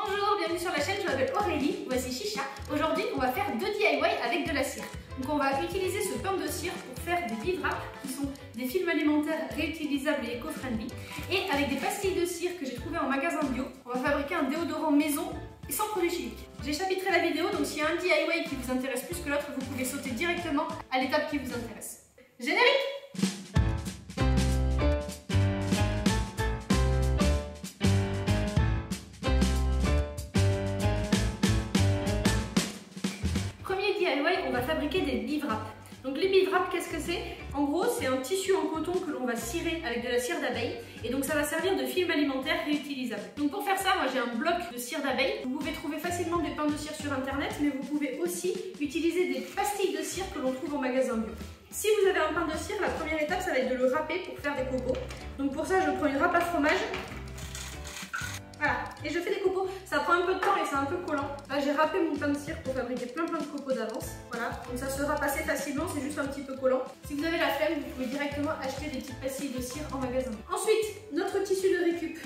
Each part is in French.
Bonjour, bienvenue sur la chaîne, je m'appelle Aurélie, voici Chicha. Aujourd'hui, on va faire 2 DIY avec de la cire. Donc on va utiliser ce pain de cire pour faire des bead wraps, qui sont des films alimentaires réutilisables et éco-friendly. Et avec des pastilles de cire que j'ai trouvées en magasin bio, on va fabriquer un déodorant maison et sans produits chimiques. J'ai chapitré la vidéo, donc s'il y a un DIY qui vous intéresse plus que l'autre, vous pouvez sauter directement à l'étape qui vous intéresse. Générique! On va fabriquer des bead wraps. Donc les bead wraps, qu'est-ce que c'est? En gros, c'est un tissu en coton que l'on va cirer avec de la cire d'abeille et donc ça va servir de film alimentaire réutilisable. Donc pour faire ça, moi j'ai un bloc de cire d'abeille. Vous pouvez trouver facilement des pains de cire sur internet, mais vous pouvez aussi utiliser des pastilles de cire que l'on trouve en magasin bio. Si vous avez un pain de cire, la première étape, ça va être de le râper pour faire des copeaux. Donc pour ça, je prends une râpe à fromage. Voilà, et je fais des copeaux. Ça prend un peu de temps et c'est un peu collant. Là, j'ai râpé mon pain de cire pour fabriquer plein de copeaux d'avance. Voilà, donc ça se râpe assez facilement, c'est juste un petit peu collant. Si vous avez la flemme, vous pouvez directement acheter des petites pastilles de cire en magasin. Ensuite, notre tissu de récup.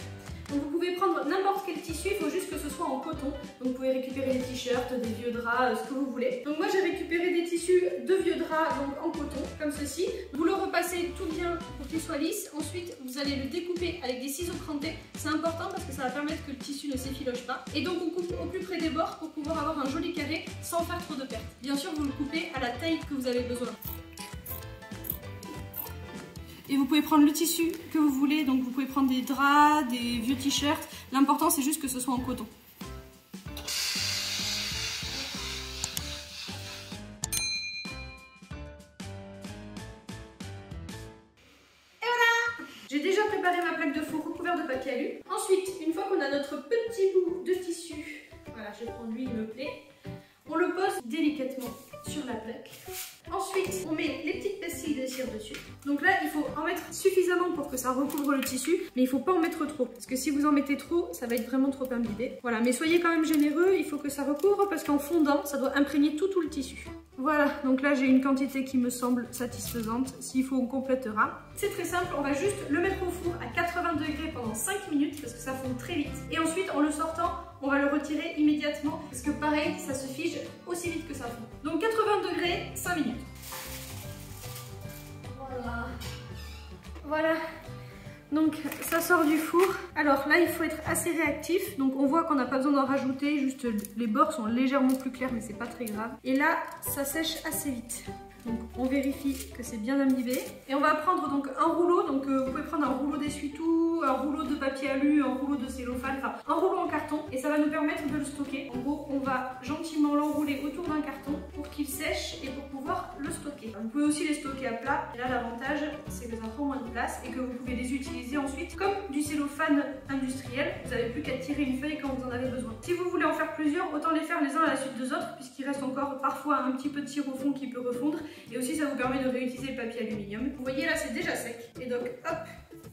Donc vous pouvez prendre n'importe quel tissu, il faut juste que ce soit en coton. Donc vous pouvez récupérer des t-shirts, des vieux draps, ce que vous voulez. Donc moi j'ai récupéré des tissus de vieux draps donc en coton, comme ceci. Vous le repassez tout bien pour qu'il soit lisse. Ensuite vous allez le découper avec des ciseaux crantés. C'est important parce que ça va permettre que le tissu ne s'effiloche pas. Et donc on coupe au plus près des bords pour pouvoir avoir un joli carré sans faire trop de pertes. Bien sûr vous le coupez à la taille que vous avez besoin. Et vous pouvez prendre le tissu que vous voulez, donc vous pouvez prendre des draps, des vieux t-shirts. L'important c'est juste que ce soit en coton. Et voilà! J'ai déjà préparé ma plaque de four recouverte de papier alu. Ensuite, une fois qu'on a notre petit bout de tissu, voilà, je vais prendre lui, il me plaît. On le pose délicatement sur la plaque. Ensuite, on met les petites pastilles de cire dessus. Donc là, il faut en mettre suffisamment pour que ça recouvre le tissu, mais il ne faut pas en mettre trop. Parce que si vous en mettez trop, ça va être vraiment trop imbibé. Voilà, mais soyez quand même généreux, il faut que ça recouvre parce qu'en fondant, ça doit imprégner tout le tissu. Voilà, donc là j'ai une quantité qui me semble satisfaisante. S'il faut, on complétera. C'est très simple, on va juste le mettre au four à 80 degrés pendant 5 minutes parce que ça fond très vite. Et ensuite, en le sortant, on va le retirer immédiatement parce que pareil, ça se fige aussi vite que ça fond. Donc 80 degrés, 5 minutes. Voilà. Voilà. Donc ça sort du four. Alors là il faut être assez réactif. Donc on voit qu'on n'a pas besoin d'en rajouter. Juste les bords sont légèrement plus clairs mais c'est pas très grave. Et là ça sèche assez vite. Donc on vérifie que c'est bien imbibé. Et on va prendre donc un rouleau. Donc vous pouvez prendre un rouleau d'essuie-tout, un rouleau de papier alu, un rouleau de cellophane, enfin un rouleau en carton. Et ça va nous permettre de le stocker. En gros on va gentiment l'enrouler autour d'un carton pour qu'il sèche et pour pouvoir le stocker. Vous pouvez aussi les stocker à plat. Et là l'avantage c'est que ça prend moins de place et que vous pouvez les utiliser ensuite comme du cellophane industriel. Vous n'avez plus qu'à tirer une feuille quand vous en avez besoin. Si vous voulez en faire plusieurs, autant les faire les uns à la suite des autres puisqu'il reste encore parfois un petit peu de cire au fond qui peut refondre. Et aussi ça vous permet de réutiliser le papier aluminium. Vous voyez là c'est déjà sec. Et donc hop,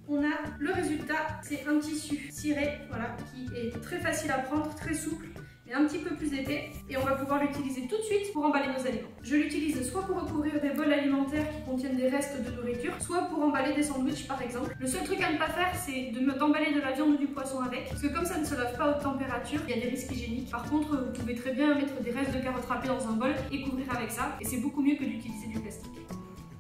on a le résultat. C'est un tissu ciré, voilà, qui est très facile à prendre, très souple. Et un petit peu plus épais et on va pouvoir l'utiliser tout de suite pour emballer nos aliments. Je l'utilise soit pour recouvrir des bols alimentaires qui contiennent des restes de nourriture, soit pour emballer des sandwichs par exemple. Le seul truc à ne pas faire c'est d'emballer de la viande ou du poisson avec, parce que comme ça ne se lave pas à haute température, il y a des risques hygiéniques. Par contre, vous pouvez très bien mettre des restes de carottes râpées dans un bol et couvrir avec ça, et c'est beaucoup mieux que d'utiliser du plastique.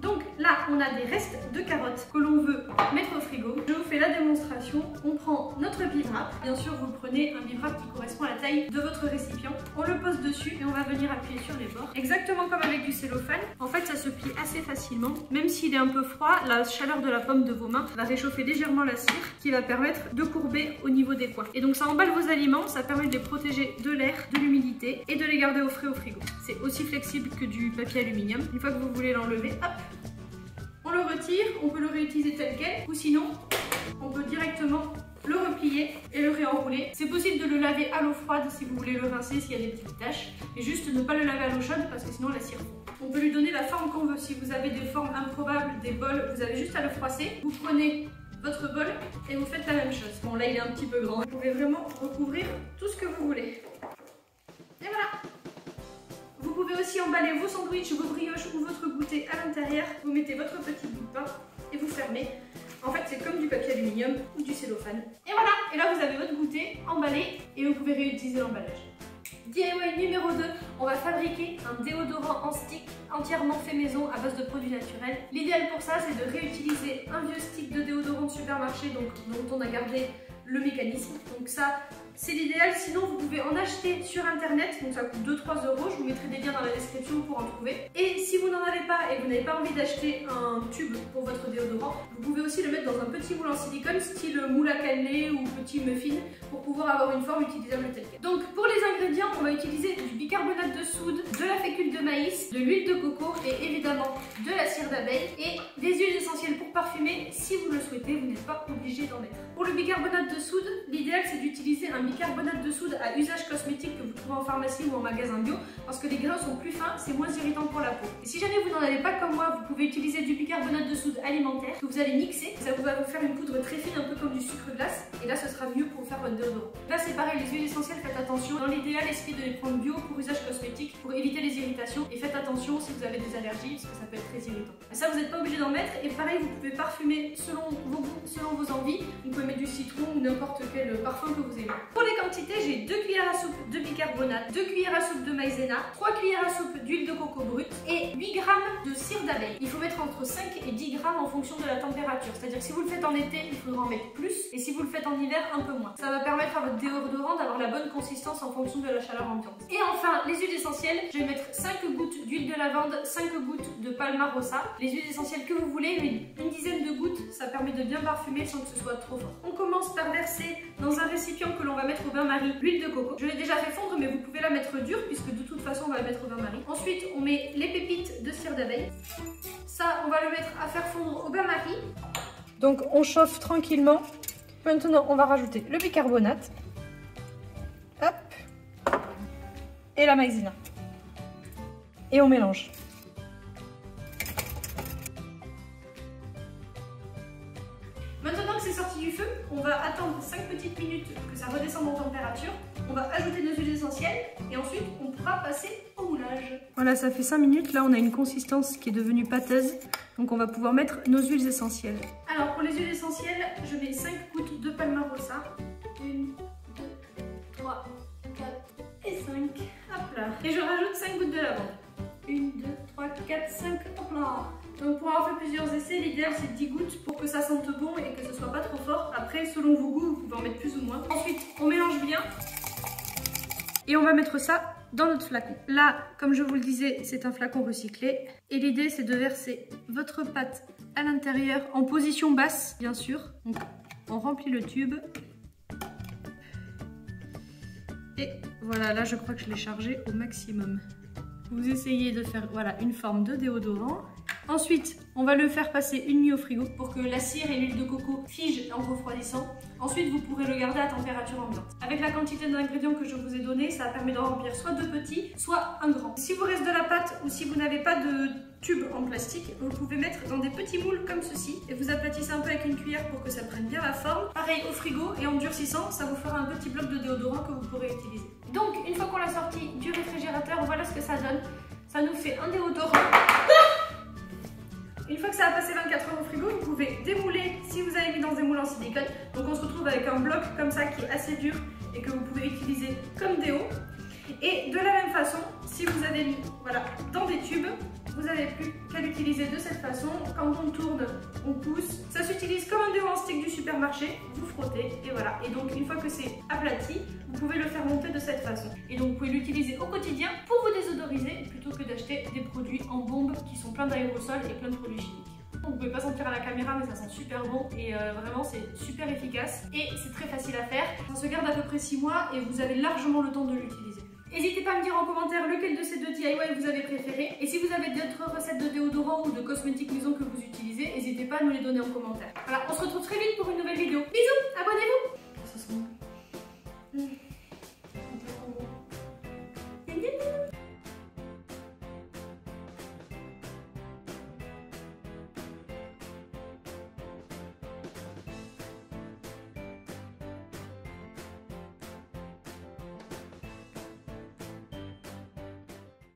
Donc là, on a des restes de carottes que l'on veut mettre au frigo. Je vous fais la démonstration. On prend notre bead wrap. Bien sûr, vous prenez un bead wrap qui correspond à la taille de votre récipient. On le pose dessus et on va venir appuyer sur les bords. Exactement comme avec du cellophane. En fait, ça se plie assez facilement. Même s'il est un peu froid, la chaleur de la paume de vos mains va réchauffer légèrement la cire qui va permettre de courber au niveau des coins. Et donc ça emballe vos aliments, ça permet de les protéger de l'air, de l'humidité et de les garder au frais au frigo. C'est aussi flexible que du papier aluminium. Une fois que vous voulez l'enlever, hop, on le retire, on peut le réutiliser tel quel, ou sinon, on peut directement le replier et le réenrouler. C'est possible de le laver à l'eau froide si vous voulez le rincer s'il y a des petites taches, mais juste ne pas le laver à l'eau chaude parce que sinon la cire fond. On peut lui donner la forme qu'on veut. Si vous avez des formes improbables, des bols, vous avez juste à le froisser. Vous prenez votre bol et vous faites la même chose. Bon là il est un petit peu grand. Vous pouvez vraiment recouvrir tout ce que vous voulez. Et voilà! Vous pouvez aussi emballer vos sandwichs, vos brioches ou votre goûter à l'intérieur. Vous mettez votre petit bout de pain et vous fermez. En fait, c'est comme du papier aluminium ou du cellophane. Et voilà, et là vous avez votre goûter emballé et vous pouvez réutiliser l'emballage. DIY numéro 2, on va fabriquer un déodorant en stick entièrement fait maison à base de produits naturels. L'idéal pour ça, c'est de réutiliser un vieux stick de déodorant de supermarché dont on a gardé le mécanisme. Donc ça, c'est l'idéal. Sinon, vous pouvez en acheter sur internet. Donc ça coûte 2-3 euros. Je vous mettrai des liens dans la description pour en trouver. Et si vous n'en avez pas et que vous n'avez pas envie d'acheter un tube pour votre déodorant, vous pouvez aussi le mettre dans un petit moule en silicone, style moule à cannelé ou petit muffin, pour pouvoir avoir une forme utilisable telle quelle. Donc pour les ingrédients, on va utiliser du bicarbonate de soude, de la fécule de maïs, de l'huile de coco et évidemment de la cire d'abeille et des huiles essentielles pour parfumer. Si vous le souhaitez, vous n'êtes pas obligé d'en mettre. Pour le bicarbonate de soude, l'idéal c'est d'utiliser un bicarbonate de soude à usage cosmétique que vous trouvez en pharmacie ou en magasin bio, parce que les grains sont plus fins, c'est moins irritant pour la peau. Et si jamais vous n'en avez pas comme moi, vous pouvez utiliser du bicarbonate de soude alimentaire que vous allez mixer. Ça va vous faire une poudre très fine, un peu comme du sucre glace, et là ce sera mieux pour faire votre déodorant. Là c'est pareil, les huiles essentielles, faites attention. Dans l'idéal, essayez de les prendre bio pour usage cosmétique pour éviter les irritations, et faites attention si vous avez des allergies parce que ça peut être très irritant. Et ça vous n'êtes pas obligé d'en mettre, et pareil vous pouvez parfumer selon vos goûts, selon vos envies. Vous pouvez mettre du citron ou n'importe quel parfum que vous aimez. Pour les quantités, j'ai 2 cuillères à soupe de bicarbonate, 2 cuillères à soupe de maïzena, 3 cuillères à soupe d'huile de coco brute et 8 g de cire d'abeille. Il faut mettre entre 5 et 10 g en fonction de la température. C'est-à-dire que si vous le faites en été, il faudra en mettre plus, et si vous le faites en hiver, un peu moins. Ça va permettre à votre déodorant d'avoir la bonne consistance en fonction de la chaleur ambiante. Et enfin, les huiles essentielles, je vais mettre 5 gouttes d'huile de lavande, 5 gouttes de palmarosa. Les huiles essentielles que vous voulez, mais une dizaine de gouttes, ça permet de bien parfumer sans que ce soit trop fort. On commence par verser dans un récipient que l'on va mettre au bain-marie l'huile de coco. Je l'ai déjà fait fondre, mais vous pouvez la mettre dure puisque de toute façon on va la mettre au bain-marie. Ensuite, on met les pépites de cire d'abeille. Ça, on va le mettre à faire fondre au bain-marie. Donc on chauffe tranquillement. Maintenant, on va rajouter le bicarbonate. Hop. Et la maïzena. Et on mélange. Maintenant que c'est sorti du feu, on va attendre 5 petites minutes que ça redescende en température. On va ajouter nos huiles essentielles et ensuite on pourra passer au moulage. Voilà, ça fait 5 minutes. Là, on a une consistance qui est devenue pâteuse. Donc on va pouvoir mettre nos huiles essentielles. Alors pour les huiles essentielles, je mets 5 gouttes de palmarosa. 1, 2, 3, 4 et 5. Hop là. Et je rajoute 5 gouttes de lavande. 1, 2, 3, 4, 5. Hop là. Donc pour avoir fait plusieurs essais, l'idéal c'est 10 gouttes pour que ça sente bon et que ce soit pas trop fort. Après, selon vos goûts, vous pouvez en mettre plus ou moins. Ensuite, on mélange bien. Et on va mettre ça dans notre flacon. Là, comme je vous le disais, c'est un flacon recyclé. Et l'idée, c'est de verser votre pâte à l'intérieur en position basse, bien sûr. Donc, on remplit le tube. Et voilà, là, je crois que je l'ai chargé au maximum. Vous essayez de faire voilà, une forme de déodorant. Ensuite, on va le faire passer une nuit au frigo pour que la cire et l'huile de coco figent en refroidissant. Ensuite, vous pourrez le garder à température ambiante. Avec la quantité d'ingrédients que je vous ai donné, ça permet d'en remplir soit 2 petits, soit un grand. Si vous reste de la pâte ou si vous n'avez pas de tube en plastique, vous pouvez mettre dans des petits moules comme ceci et vous aplatissez un peu avec une cuillère pour que ça prenne bien la forme. Pareil au frigo, et en durcissant, ça vous fera un petit bloc de déodorant que vous pourrez utiliser. Donc, une fois qu'on l'a sorti du réfrigérateur, voilà ce que ça donne. Ça nous fait un déodorant. Une fois que ça a passé 24 heures au frigo, vous pouvez démouler si vous avez mis dans des moules en silicone. Donc on se retrouve avec un bloc comme ça qui est assez dur et que vous pouvez utiliser comme déo. Et de la même façon, si vous avez mis voilà, dans des tubes, vous n'avez plus qu'à l'utiliser de cette façon. Quand on tourne, on pousse. Ça s'utilise comme un déo en stick du supermarché. Vous frottez et voilà. Et donc une fois que c'est aplati, vous pouvez le faire monter de cette façon. Et donc vous pouvez l'utiliser au quotidien pour vous désodoriser plutôt que d'acheter des produits en bombe qui sont pleins d'aérosols et plein de produits chimiques. Vous ne pouvez pas sentir à la caméra, mais ça sent super bon et vraiment c'est super efficace et c'est très facile à faire. Ça se garde à peu près 6 mois et vous avez largement le temps de l'utiliser. N'hésitez pas à me dire en commentaire lequel de ces 2 DIY vous avez préféré. Et si vous avez d'autres recettes de déodorant ou de cosmétiques maison que vous utilisez, n'hésitez pas à nous les donner en commentaire. Voilà, on se retrouve très vite pour une nouvelle vidéo. Bisous, abonnez-vous!